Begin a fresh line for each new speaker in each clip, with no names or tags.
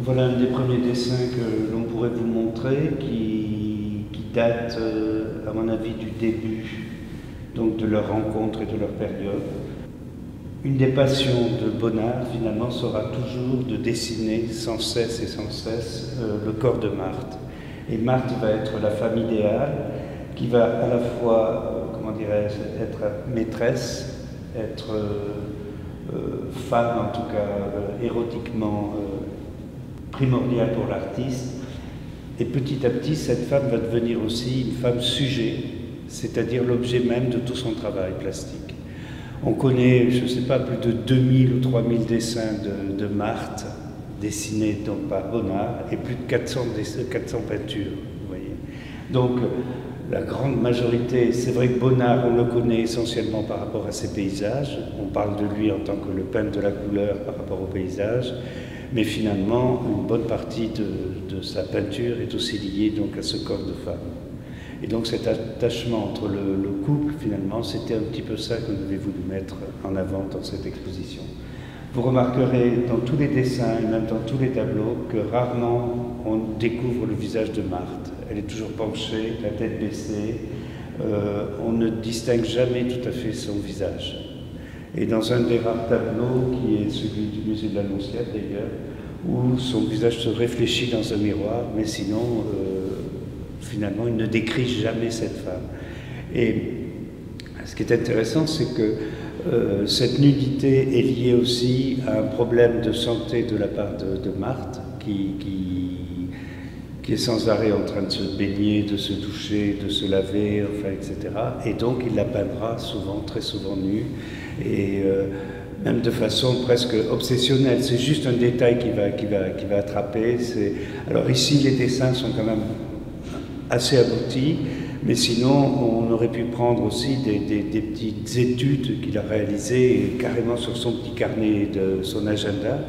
Voilà un des premiers dessins que l'on pourrait vous montrer qui date, à mon avis, du début donc de leur rencontre et de leur période. Une des passions de Bonnard, finalement, sera toujours de dessiner sans cesse et sans cesse le corps de Marthe. Et Marthe va être la femme idéale qui va à la fois, comment dirais-je, être maîtresse, être femme en tout cas érotiquement primordiale pour l'artiste. Et petit à petit, cette femme va devenir aussi une femme sujet, c'est-à-dire l'objet même de tout son travail plastique. On connaît, je ne sais pas, plus de 2000 ou 3000 dessins de Marthe, dessinés donc par Bonnard, et plus de 400 peintures, vous voyez. Donc, la grande majorité, c'est vrai que Bonnard, on le connaît essentiellement par rapport à ses paysages, on parle de lui en tant que le peintre de la couleur par rapport aux paysages, mais finalement, une bonne partie de sa peinture est aussi liée donc à ce corps de femme. Et donc cet attachement entre le couple, finalement, c'était un petit peu ça que nous avions voulu mettre en avant dans cette exposition. Vous remarquerez dans tous les dessins et même dans tous les tableaux que rarement on découvre le visage de Marthe. Elle est toujours penchée, la tête baissée, on ne distingue jamais tout à fait son visage. Et dans un des rares tableaux, qui est celui du musée de l'Annonciade d'ailleurs, où son visage se réfléchit dans un miroir, mais sinon, finalement, il ne décrit jamais cette femme. Et ce qui est intéressant, c'est que cette nudité est liée aussi à un problème de santé de la part de Marthe, qui est sans arrêt en train de se baigner, de se doucher, de se laver, enfin, etc. Et donc, il la peindra souvent, très souvent nue, et même de façon presque obsessionnelle. C'est juste un détail qui va attraper. Alors ici, les dessins sont quand même assez aboutis, mais sinon, on aurait pu prendre aussi des petites études qu'il a réalisées carrément sur son petit carnet de son agenda.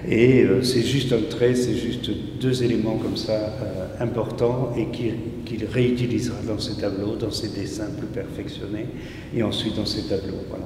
Et c'est juste un trait, c'est juste deux éléments comme ça importants et qu'il réutilisera dans ses tableaux, dans ses dessins plus perfectionnés et ensuite dans ses tableaux. Voilà.